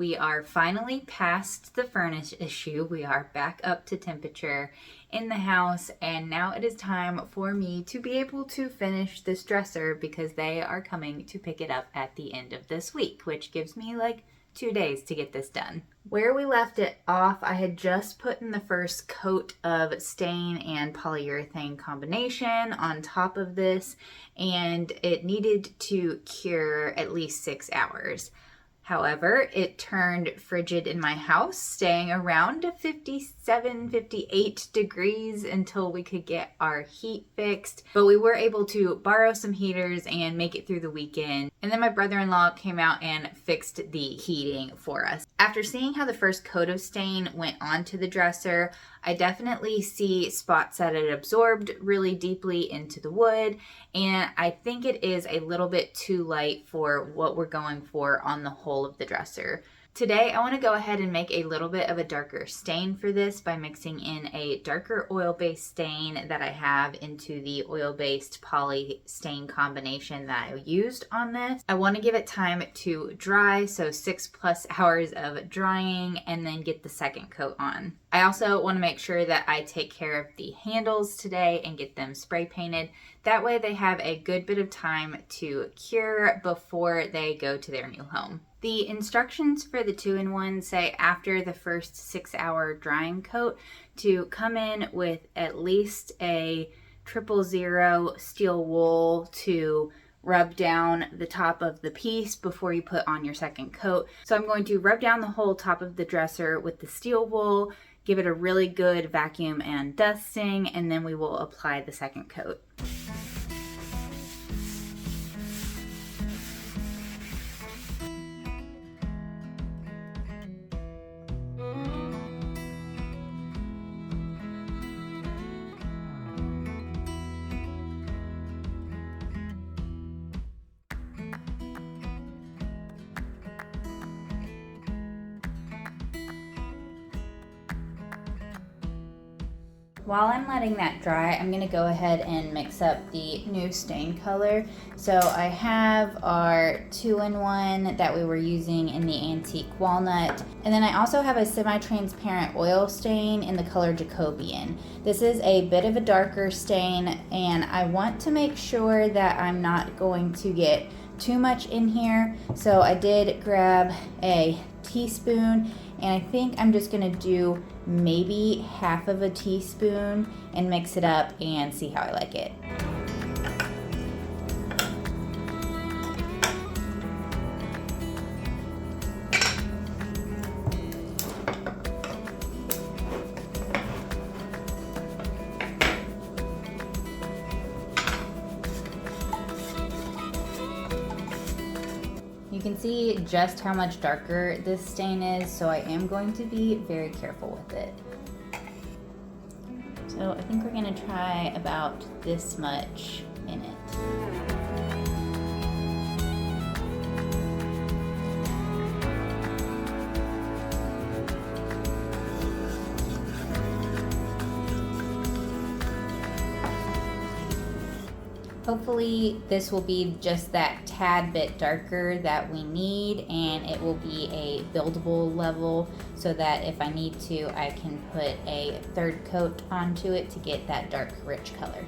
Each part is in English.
We are finally past the furnace issue. We are back up to temperature in the house, and now it is time for me to be able to finish this dresser because they are coming to pick it up at the end of this week, which gives me like 2 days to get this done. Where we left it off, I had just put in the first coat of stain and polyurethane combination on top of this, and it needed to cure at least 6 hours. However, it turned frigid in my house, staying around 57, 58 degrees until we could get our heat fixed. But we were able to borrow some heaters and make it through the weekend. And then my brother-in-law came out and fixed the heating for us. After seeing how the first coat of stain went onto the dresser, I definitely see spots that it absorbed really deeply into the wood, and I think it is a little bit too light for what we're going for on the whole of the dresser. Today, I want to go ahead and make a little bit of a darker stain for this by mixing in a darker oil-based stain that I have into the oil-based poly stain combination that I used on this. I want to give it time to dry, so 6+ hours of drying, and then get the second coat on. I also want to make sure that I take care of the handles today and get them spray painted. That way they have a good bit of time to cure before they go to their new home. The instructions for the 2-in-1 say after the first 6-hour drying coat to come in with at least a 000 steel wool to rub down the top of the piece before you put on your second coat. So I'm going to rub down the whole top of the dresser with the steel wool, give it a really good vacuum and dusting, and then we will apply the second coat. While I'm letting that dry, I'm going to go ahead and mix up the new stain color. So I have our 2-in-1 that we were using in the antique walnut. And then I also have a semi-transparent oil stain in the color Jacobian. This is a bit of a darker stain, and I want to make sure that I'm not going to get too much in here. So I did grab a teaspoon, and I think I'm just gonna do maybe half of a teaspoon and mix it up and see how I like it. You can see just how much darker this stain is, so I am going to be very careful with it. So I think we're going to try about this much in it. Hopefully this will be just that tad bit darker that we need, and it will be a buildable level so that if I need to, I can put a third coat onto it to get that dark, rich color.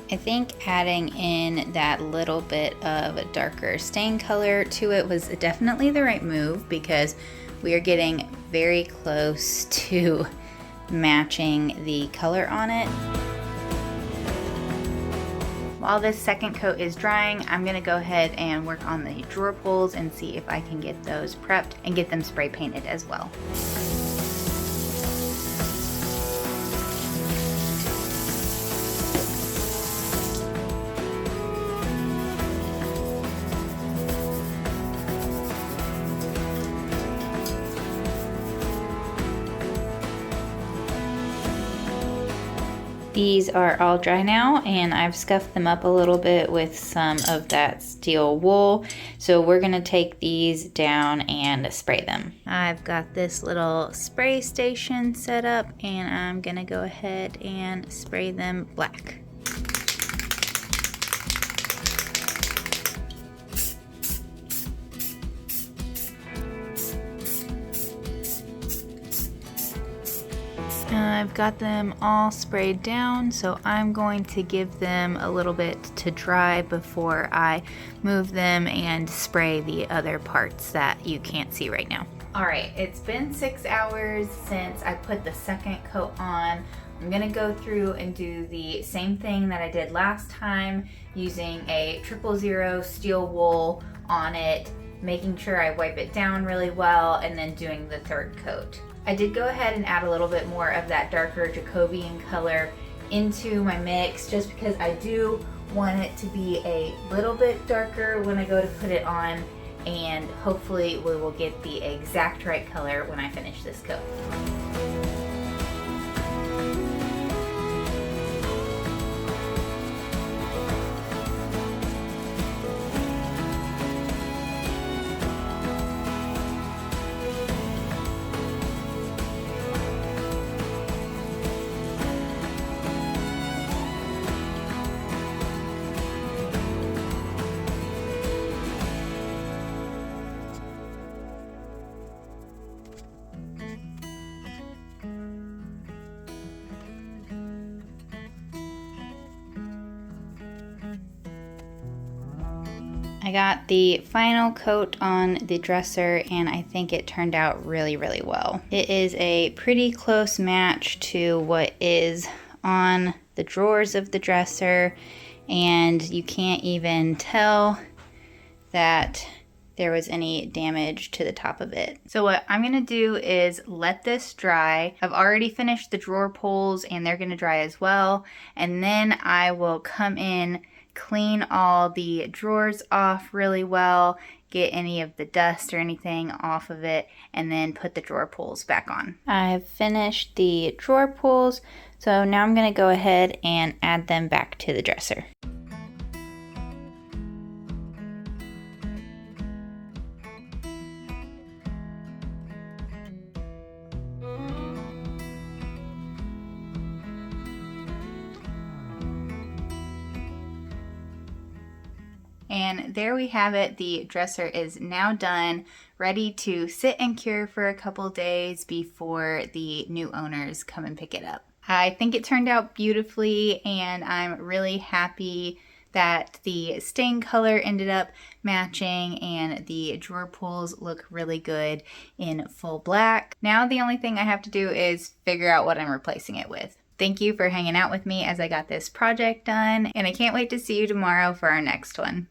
I think adding in that little bit of a darker stain color to it was definitely the right move because we are getting very close to matching the color on it. While this second coat is drying, I'm going to go ahead and work on the drawer pulls and see if I can get those prepped and get them spray painted as well. These are all dry now, and I've scuffed them up a little bit with some of that steel wool. So we're gonna take these down and spray them. I've got this little spray station set up, and I'm gonna go ahead and spray them black. I've got them all sprayed down, so I'm going to give them a little bit to dry before I move them and spray the other parts that you can't see right now. Alright, it's been 6 hours since I put the second coat on. I'm gonna go through and do the same thing that I did last time, using a 000 steel wool on it, making sure I wipe it down really well, and then doing the third coat. I did go ahead and add a little bit more of that darker Jacobian color into my mix, just because I do want it to be a little bit darker when I go to put it on, and hopefully we will get the exact right color when I finish this coat. I got the final coat on the dresser, and I think it turned out really, really well. It is a pretty close match to what is on the drawers of the dresser, and you can't even tell that there was any damage to the top of it. So what I'm gonna do is let this dry. I've already finished the drawer pulls, and they're gonna dry as well, and then I will come in, clean all the drawers off really well, get any of the dust or anything off of it, and then put the drawer pulls back on. I've finished the drawer pulls, so now I'm going to go ahead and add them back to the dresser. And there we have it. The dresser is now done, ready to sit and cure for a couple days before the new owners come and pick it up. I think it turned out beautifully, and I'm really happy that the stain color ended up matching and the drawer pulls look really good in full black. Now the only thing I have to do is figure out what I'm replacing it with. Thank you for hanging out with me as I got this project done, and I can't wait to see you tomorrow for our next one.